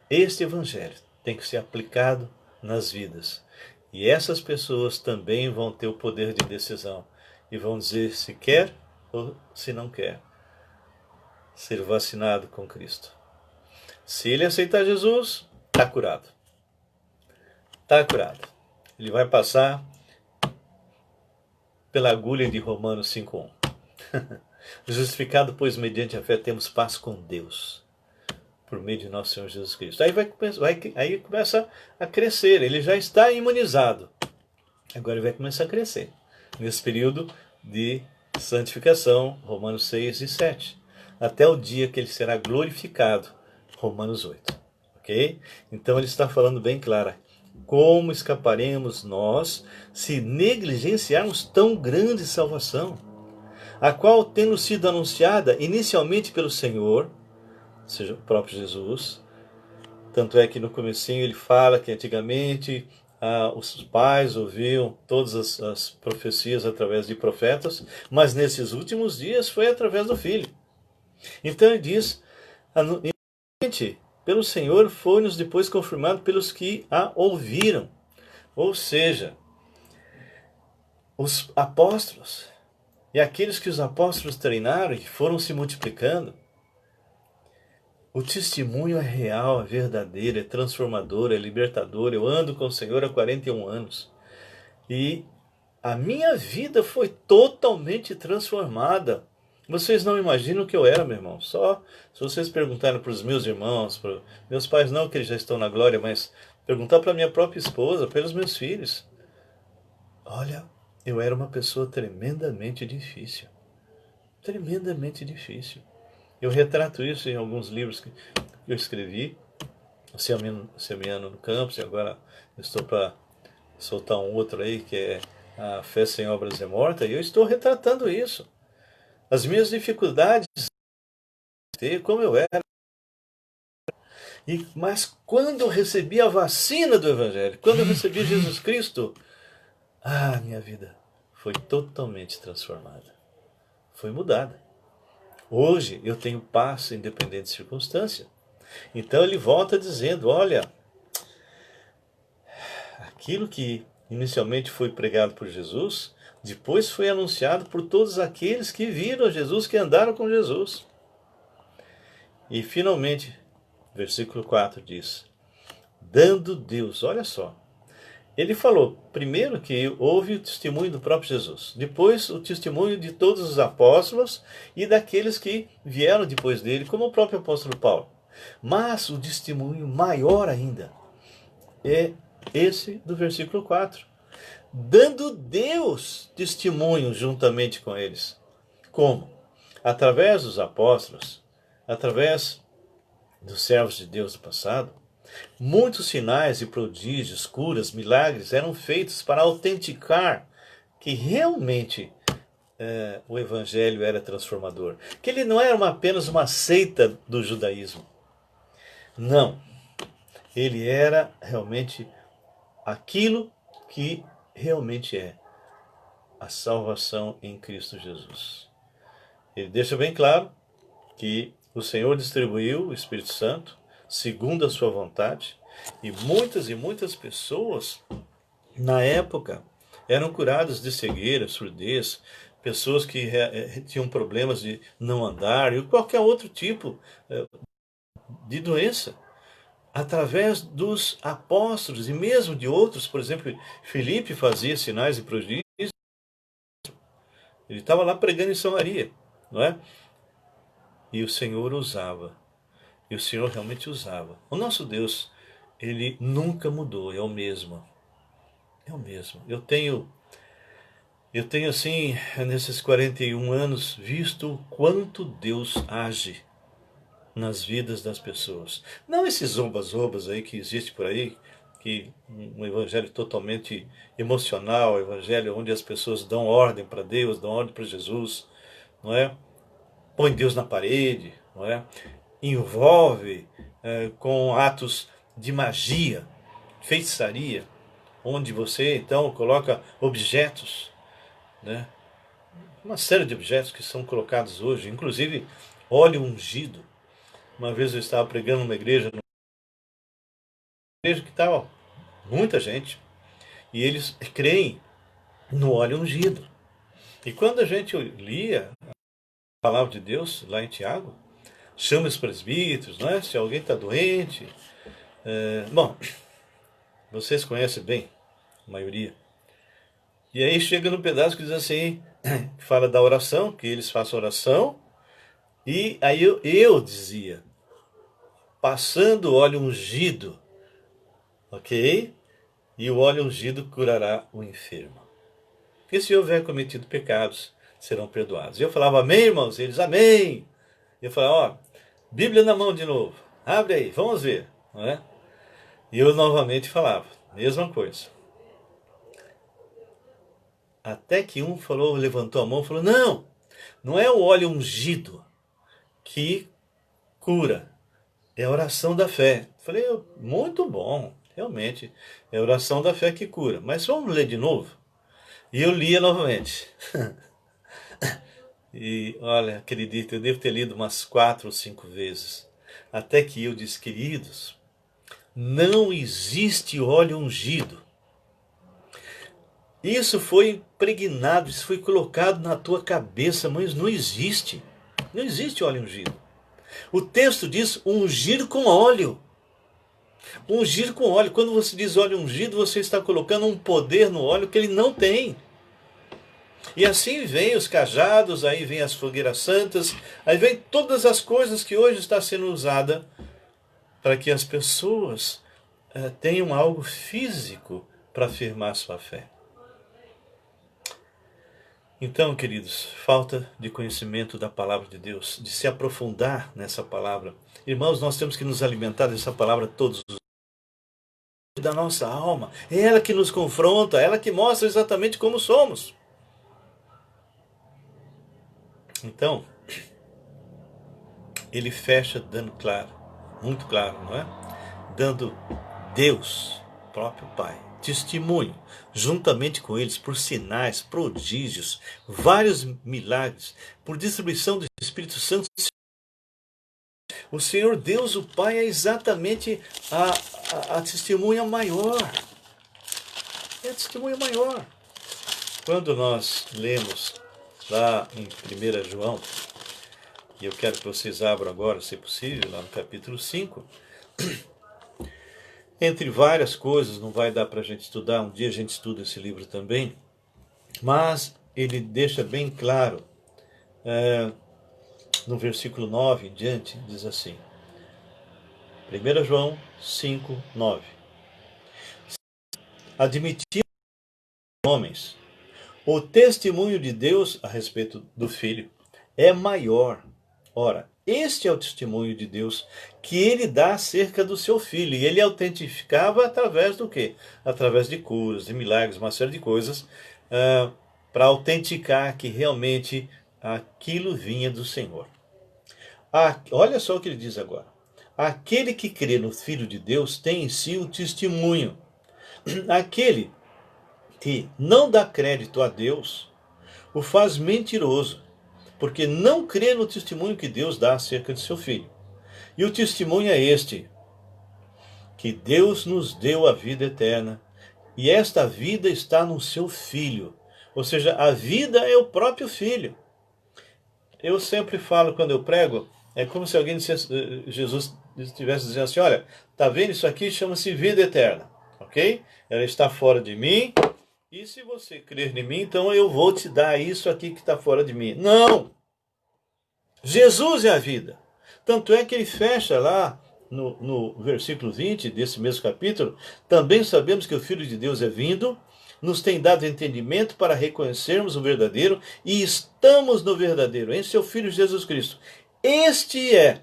Este Evangelho tem que ser aplicado nas vidas. E essas pessoas também vão ter o poder de decisão e vão dizer se quer ou se não quer ser vacinado com Cristo. Se ele aceitar Jesus, está curado. Está curado. Ele vai passar pela agulha de Romanos 5:1. Justificado, pois, mediante a fé, temos paz com Deus, por meio de nosso Senhor Jesus Cristo. Aí começa a crescer. Ele já está imunizado. Agora ele vai começar a crescer. Nesse período de santificação, Romanos 6 e 7. Até o dia que ele será glorificado, Romanos 8. Ok? Então ele está falando bem claro. Como escaparemos nós se negligenciarmos tão grande salvação, a qual, tendo sido anunciada inicialmente pelo Senhor, ou seja, o próprio Jesus, tanto é que no comecinho ele fala que antigamente os pais ouviam todas as profecias através de profetas, mas nesses últimos dias foi através do Filho. Então ele diz, pelo Senhor foi-nos depois confirmado pelos que a ouviram. Ou seja, os apóstolos e aqueles que os apóstolos treinaram e foram se multiplicando. O testemunho é real, é verdadeiro, é transformador, é libertador. Eu ando com o Senhor há 41 anos. E a minha vida foi totalmente transformada. Vocês não imaginam o que eu era, meu irmão. Só se vocês perguntarem para os meus irmãos, para meus pais, não que eles já estão na glória, mas perguntar para minha própria esposa, pelos meus filhos. Olha, eu era uma pessoa tremendamente difícil. Tremendamente difícil. Eu retrato isso em alguns livros que eu escrevi. Semeando no Campos, e agora estou para soltar um outro aí, que é A Fé Sem Obras é Morta, e eu estou retratando isso. As minhas dificuldades, como eu era. Mas quando eu recebi a vacina do Evangelho, quando eu recebi Jesus Cristo, minha vida foi totalmente transformada. Foi mudada. Hoje eu tenho paz independente de circunstância. Então ele volta dizendo, olha, aquilo que inicialmente foi pregado por Jesus, depois foi anunciado por todos aqueles que viram Jesus, que andaram com Jesus. E finalmente, versículo 4 diz, dando Deus, olha só, ele falou, primeiro que houve o testemunho do próprio Jesus, depois o testemunho de todos os apóstolos e daqueles que vieram depois dele, como o próprio apóstolo Paulo. Mas o testemunho maior ainda é esse do versículo 4. Dando Deus testemunho juntamente com eles. Como? Através dos apóstolos, através dos servos de Deus do passado, muitos sinais e prodígios, curas, milagres eram feitos para autenticar que realmente o evangelho era transformador. Que ele não era apenas uma seita do judaísmo. Não. Ele era realmente aquilo que realmente é a salvação em Cristo Jesus. Ele deixa bem claro que o Senhor distribuiu o Espírito Santo segundo a sua vontade, e muitas pessoas na época eram curadas de cegueira, surdez, pessoas que tinham problemas de não andar e qualquer outro tipo de doença, através dos apóstolos e mesmo de outros. Por exemplo, Filipe fazia sinais e prodígios, ele estava lá pregando em Samaria, não é? E o Senhor usava. E o Senhor realmente usava. O nosso Deus, ele nunca mudou, é o mesmo. É o mesmo. Eu tenho assim, nesses 41 anos, visto o quanto Deus age nas vidas das pessoas. Não esses ombas aí que existe por aí, que um evangelho totalmente emocional, um evangelho onde as pessoas dão ordem para Deus, dão ordem para Jesus, não é? Põe Deus na parede, não é? Envolve com atos de magia, feitiçaria, onde você então coloca objetos, né? Uma série de objetos que são colocados hoje, inclusive óleo ungido. Uma vez eu estava pregando numa igreja que estava muita gente, e eles creem no óleo ungido. E quando a gente lia a palavra de Deus lá em Tiago, chama os presbíteros, né? Se alguém está doente. Bom, vocês conhecem bem, a maioria. E aí chega no pedaço que diz assim, que fala da oração, que eles façam oração. E aí eu dizia, passando óleo ungido, ok? E o óleo ungido curará o enfermo. E se houver cometido pecados, serão perdoados. E eu falava, amém, irmãos? E eles, amém. E eu falava, ó, Bíblia na mão de novo. Abre aí, vamos ver. Não é? E eu novamente falava, mesma coisa. Até que um falou, levantou a mão e falou, não, não é o óleo ungido que cura, é a oração da fé. Falei, muito bom, realmente, é a oração da fé que cura. Mas vamos ler de novo? E eu lia novamente. E olha, acredito, eu devo ter lido umas 4 ou 5 vezes. Até que eu disse, queridos, não existe óleo ungido. Isso foi impregnado, isso foi colocado na tua cabeça, mas não existe. Não existe óleo ungido. O texto diz ungir com óleo. Ungir com óleo. Quando você diz óleo ungido, você está colocando um poder no óleo que ele não tem. E assim vem os cajados, aí vem as fogueiras santas, aí vem todas as coisas que hoje está sendo usada para que as pessoas tenham algo físico para afirmar sua fé. Então, queridos, falta de conhecimento da palavra de Deus, de se aprofundar nessa palavra. Irmãos, nós temos que nos alimentar dessa palavra todos os dias, da nossa alma. É ela que nos confronta, é ela que mostra exatamente como somos. Então, ele fecha dando claro, muito claro, não é? Dando Deus, próprio Pai, testemunho, juntamente com eles, por sinais, prodígios, vários milagres, por distribuição do Espírito Santo. O Senhor Deus, o Pai, é exatamente a testemunha maior. É a testemunha maior. Quando nós lemos lá em 1 João, e eu quero que vocês abram agora, se possível, lá no capítulo 5, entre várias coisas, não vai dar para a gente estudar, um dia a gente estuda esse livro também, mas ele deixa bem claro, no versículo 9 em diante, diz assim, 1 João 5, 9. Admitir homens, o testemunho de Deus a respeito do Filho é maior. Ora, este é o testemunho de Deus que ele dá acerca do seu Filho. E ele autentificava através do quê? Através de curas, de milagres, uma série de coisas, para autenticar que realmente aquilo vinha do Senhor. Olha só o que ele diz agora. Aquele que crê no Filho de Deus tem em si o testemunho. Aquele que não dá crédito a Deus o faz mentiroso, porque não crê no testemunho que Deus dá acerca de seu Filho. E o testemunho é este, que Deus nos deu a vida eterna, e esta vida está no seu Filho. Ou seja, a vida é o próprio Filho. Eu sempre falo quando eu prego, é como se alguém dissesse, Jesus estivesse dizendo assim, olha, tá vendo isso aqui? Chama-se vida eterna, ok? Ela está fora de mim, e se você crer em mim, então eu vou te dar isso aqui que está fora de mim. Não! Jesus é a vida. Tanto é que ele fecha lá no versículo 20 desse mesmo capítulo, também sabemos que o Filho de Deus é vindo, nos tem dado entendimento para reconhecermos o verdadeiro, e estamos no verdadeiro, em seu Filho Jesus Cristo. Este é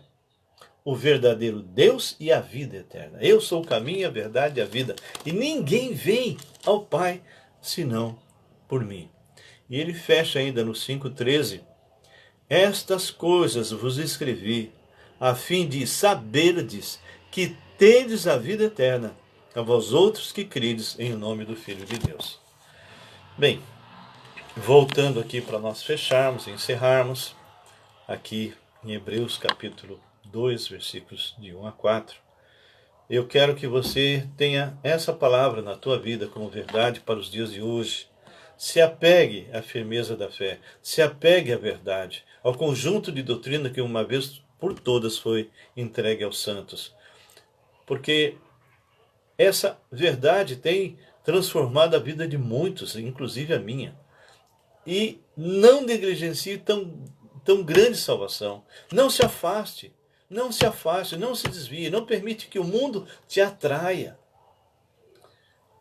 o verdadeiro Deus e a vida eterna. Eu sou o caminho, a verdade e a vida. E ninguém vem ao Pai senão por mim. E ele fecha ainda no 5,13. Estas coisas vos escrevi, a fim de saberdes que tendes a vida eterna, a vós outros que credes em nome do Filho de Deus. Bem, voltando aqui para nós fecharmos e encerrarmos, aqui em Hebreus capítulo 2, versículos de 1 a 4, eu quero que você tenha essa palavra na tua vida como verdade para os dias de hoje. Se apegue à firmeza da fé, se apegue à verdade, ao conjunto de doutrina que uma vez por todas foi entregue aos santos. Porque essa verdade tem transformado a vida de muitos, inclusive a minha. E não negligencie tão grande salvação. Não se afaste, não se desvie, não permite que o mundo te atraia.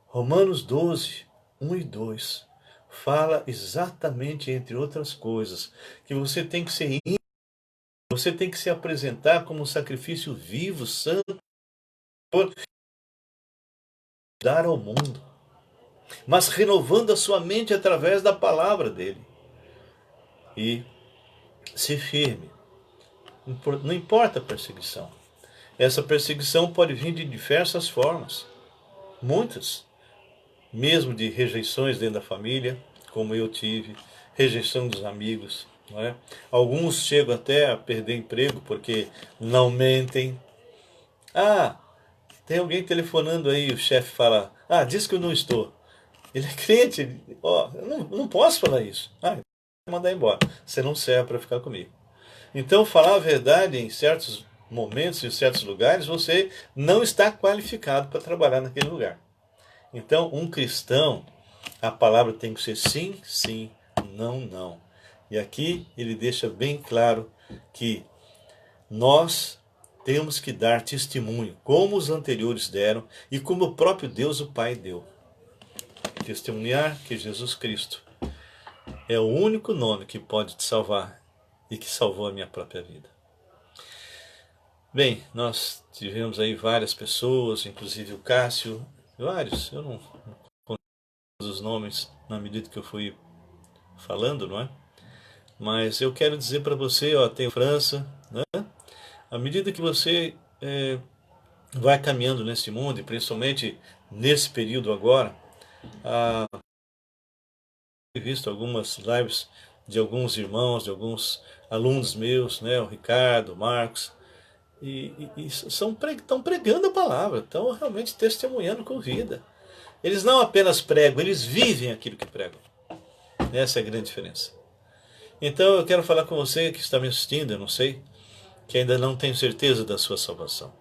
Romanos 12, 1 e 2. Fala exatamente, entre outras coisas, que você tem que ser íntegro, você tem que se apresentar como um sacrifício vivo, santo, dar ao mundo, mas renovando a sua mente através da palavra dele. E se firme, não importa a perseguição. Essa perseguição pode vir de diversas formas, muitas, mesmo de rejeições dentro da família, como eu tive, rejeição dos amigos, não é? Alguns chegam até a perder emprego porque não mentem. Tem alguém telefonando aí, o chefe fala, diz que eu não estou. Ele é crente, eu não posso falar isso. Então mandar embora, você não serve para ficar comigo. Então falar a verdade em certos momentos, em certos lugares, você não está qualificado para trabalhar naquele lugar. Então, um cristão, a palavra tem que ser sim, sim, não, não. E aqui ele deixa bem claro que nós temos que dar testemunho, como os anteriores deram e como o próprio Deus, o Pai, deu. Testemunhar que Jesus Cristo é o único nome que pode te salvar e que salvou a minha própria vida. Bem, nós tivemos aí várias pessoas, inclusive o Cássio, vários, eu não conheço os nomes na medida que eu fui falando, não é? Mas eu quero dizer para você, tem França, né? À medida que você vai caminhando nesse mundo, e principalmente nesse período agora, visto algumas lives de alguns irmãos, de alguns alunos meus, né, o Ricardo, o Marcos, e estão pregando a palavra, estão realmente testemunhando com vida. Eles não apenas pregam, eles vivem aquilo que pregam. Essa é a grande diferença. Então eu quero falar com você que está me assistindo, eu não sei, que ainda não tem certeza da sua salvação.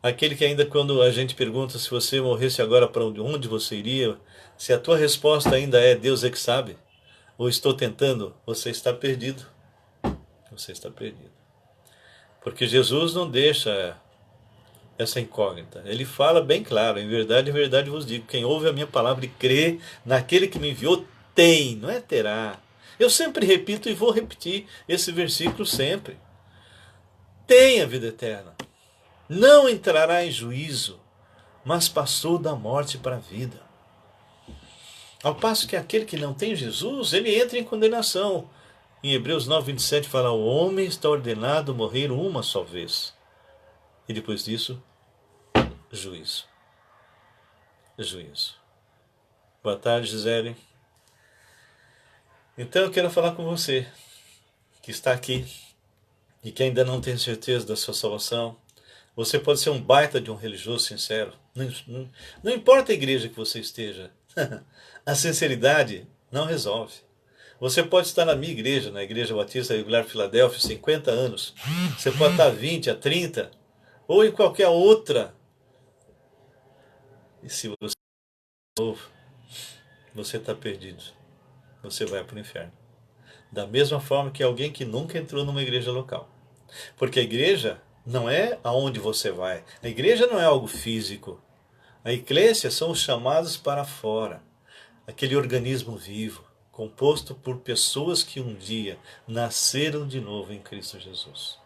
Aquele que ainda quando a gente pergunta se você morresse agora para onde você iria, se a tua resposta ainda é Deus é que sabe, ou estou tentando, você está perdido. Você está perdido. Porque Jesus não deixa essa incógnita. Ele fala bem claro, em verdade vos digo, quem ouve a minha palavra e crê naquele que me enviou, tem, não é terá. Eu sempre repito e vou repetir esse versículo sempre. Tem a vida eterna. Não entrará em juízo, mas passou da morte para a vida. Ao passo que aquele que não tem Jesus, ele entra em condenação. Em Hebreus 9:27 fala, o homem está ordenado morrer uma só vez. E depois disso, juízo. Juízo. Boa tarde, Gisele. Então eu quero falar com você, que está aqui, e que ainda não tem certeza da sua salvação. Você pode ser um baita de um religioso sincero. Não importa a igreja que você esteja. A sinceridade não resolve. Você pode estar na minha igreja, na Igreja Batista Regular Filadélfia, 50 anos. Você pode estar 20, a 30, ou em qualquer outra. E se você é novo, você está perdido. Você vai para o inferno. Da mesma forma que alguém que nunca entrou numa igreja local. Porque a igreja não é aonde você vai. A igreja não é algo físico. A eclésia são os chamados para fora. Aquele organismo vivo, composto por pessoas que um dia nasceram de novo em Cristo Jesus.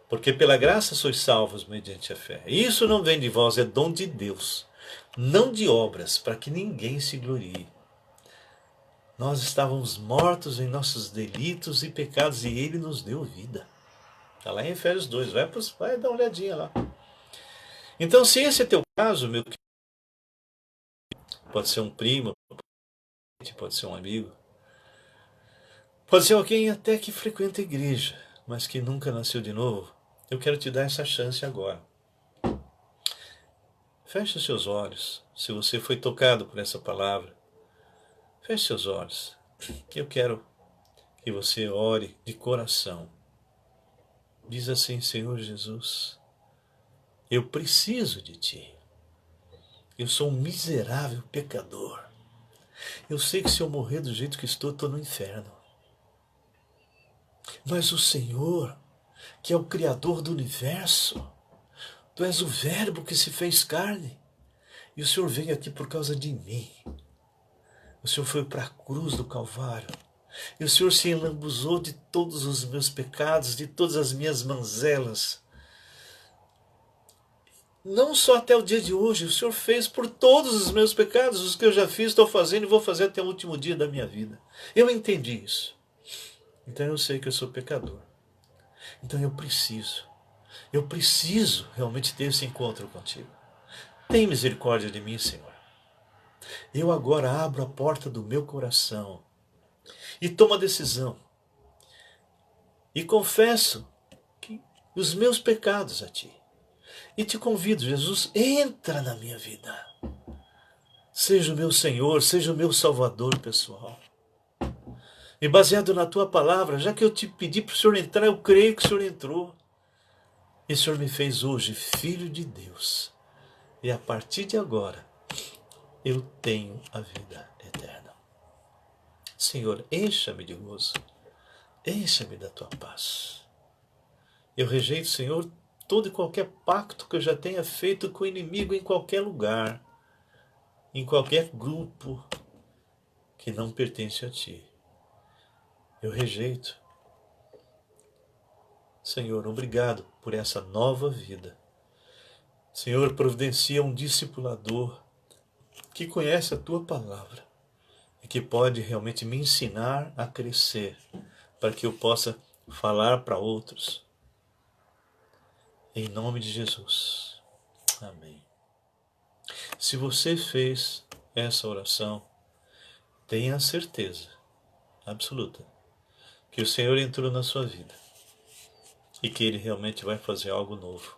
Porque pela graça sois salvos mediante a fé. Isso não vem de vós, é dom de Deus. Não de obras, para que ninguém se glorie. Nós estávamos mortos em nossos delitos e pecados, e Ele nos deu vida. Está lá em Efésios 2, vai dar uma olhadinha lá. Então, se esse é teu caso, meu querido, pode ser um primo, pode ser um amigo, pode ser alguém até que frequenta a igreja, mas que nunca nasceu de novo, eu quero te dar essa chance agora. Feche os seus olhos, se você foi tocado por essa palavra. Feche seus olhos. Eu quero que você ore de coração. Diz assim, Senhor Jesus, eu preciso de Ti. Eu sou um miserável pecador. Eu sei que se eu morrer do jeito que estou no inferno. Mas o Senhor, que é o Criador do universo, Tu és o Verbo que se fez carne. E o Senhor veio aqui por causa de mim. O Senhor foi para a cruz do Calvário. E o Senhor se enlambuzou de todos os meus pecados, de todas as minhas mazelas. Não só até o dia de hoje, o Senhor fez por todos os meus pecados, os que eu já fiz, estou fazendo e vou fazer até o último dia da minha vida. Eu entendi isso. Então eu sei que eu sou pecador. Então eu preciso realmente ter esse encontro contigo. Tem misericórdia de mim, Senhor. Eu agora abro a porta do meu coração e tomo a decisão. E confesso os meus pecados a Ti. E te convido, Jesus, entra na minha vida. Seja o meu Senhor, seja o meu Salvador pessoal. E baseado na Tua palavra, já que eu te pedi para o Senhor entrar, eu creio que o Senhor entrou. E o Senhor me fez hoje filho de Deus. E a partir de agora, eu tenho a vida eterna. Senhor, encha-me de gozo. Encha-me da Tua paz. Eu rejeito, Senhor, todo e qualquer pacto que eu já tenha feito com o inimigo em qualquer lugar, em qualquer grupo que não pertence a Ti. Eu rejeito. Senhor, obrigado por essa nova vida. Senhor, providencia um discipulador que conhece a Tua palavra e que pode realmente me ensinar a crescer para que eu possa falar para outros Em nome de Jesus. Amém. Se você fez essa oração, tenha certeza absoluta que o Senhor entrou na sua vida e que Ele realmente vai fazer algo novo.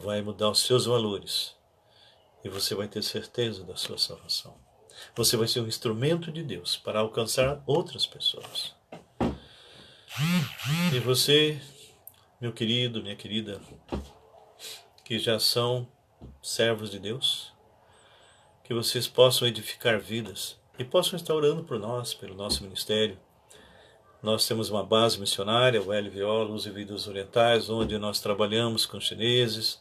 Vai mudar os seus valores e você vai ter certeza da sua salvação. Você vai ser um instrumento de Deus para alcançar outras pessoas. E você, meu querido, minha querida, que já são servos de Deus, que vocês possam edificar vidas e possam estar orando por nós, pelo nosso ministério. Nós temos uma base missionária, o LVO, Luz e Vidas Orientais, onde nós trabalhamos com chineses,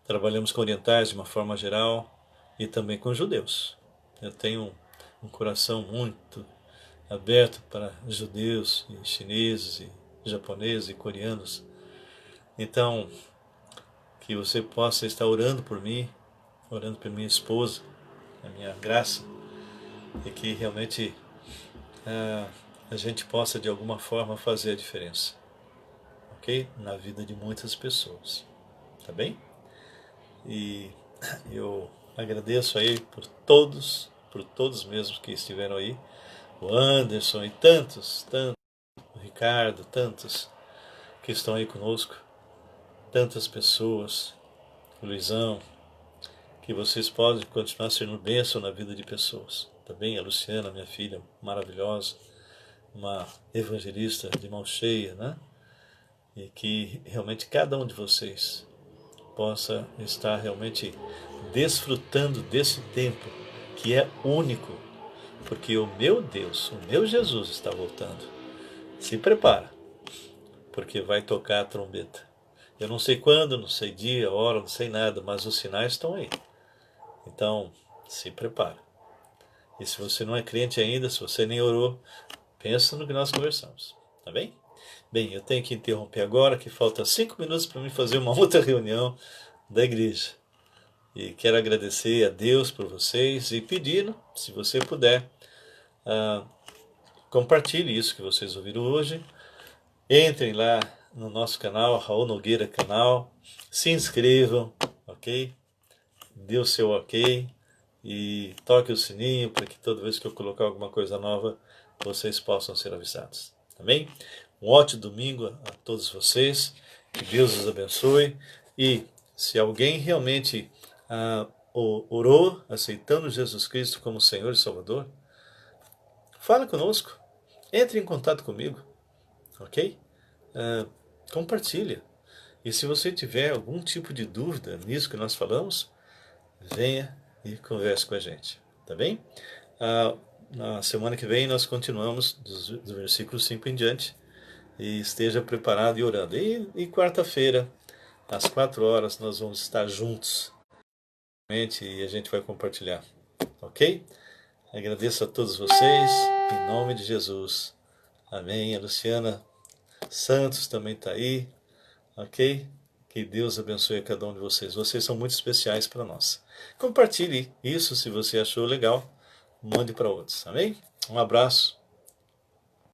trabalhamos com orientais de uma forma geral e também com judeus. Eu tenho um coração muito aberto para judeus e chineses e japoneses e coreanos. Então, que você possa estar orando por mim, orando por minha esposa, a minha graça, e que realmente a gente possa de alguma forma fazer a diferença, ok? Na vida de muitas pessoas, tá bem? E eu agradeço aí por todos mesmo que estiveram aí, o Anderson e tantos, o Ricardo, tantos que estão aí conosco, tantas pessoas, o Luizão, que vocês podem continuar sendo bênção na vida de pessoas, tá bem? A Luciana, minha filha maravilhosa, uma evangelista de mão cheia, né? E que realmente cada um de vocês possa estar realmente desfrutando desse tempo que é único, porque o meu Deus, o meu Jesus está voltando. Se prepara, porque vai tocar a trombeta. Eu não sei quando, não sei dia, hora, não sei nada, mas os sinais estão aí. Então, se prepara. E se você não é crente ainda, se você nem orou, pensa no que nós conversamos, tá bem? Bem, eu tenho que interromper agora, que falta 5 minutos para mim fazer uma outra reunião da igreja. E quero agradecer a Deus por vocês e pedindo, se você puder, compartilhe isso que vocês ouviram hoje. Entrem lá no nosso canal, Raul Nogueira Canal, se inscrevam, ok? Dê o seu ok e toque o sininho para que toda vez que eu colocar alguma coisa nova, vocês possam ser avisados, tá bem? Um ótimo domingo a todos vocês, que Deus os abençoe, e se alguém realmente orou aceitando Jesus Cristo como Senhor e Salvador, fala conosco, entre em contato comigo, ok? Compartilha. E se você tiver algum tipo de dúvida nisso que nós falamos, venha e converse com a gente, tá bem? Na semana que vem nós continuamos dos versículos 5 em diante, e esteja preparado e orando. E quarta-feira, às 4 horas, nós vamos estar juntos e a gente vai compartilhar, ok? Agradeço a todos vocês, em nome de Jesus. Amém. A Luciana Santos também está aí, ok? Que Deus abençoe a cada um de vocês. Vocês são muito especiais para nós. Compartilhe isso se você achou legal. Mande para outros. Amém? Um abraço.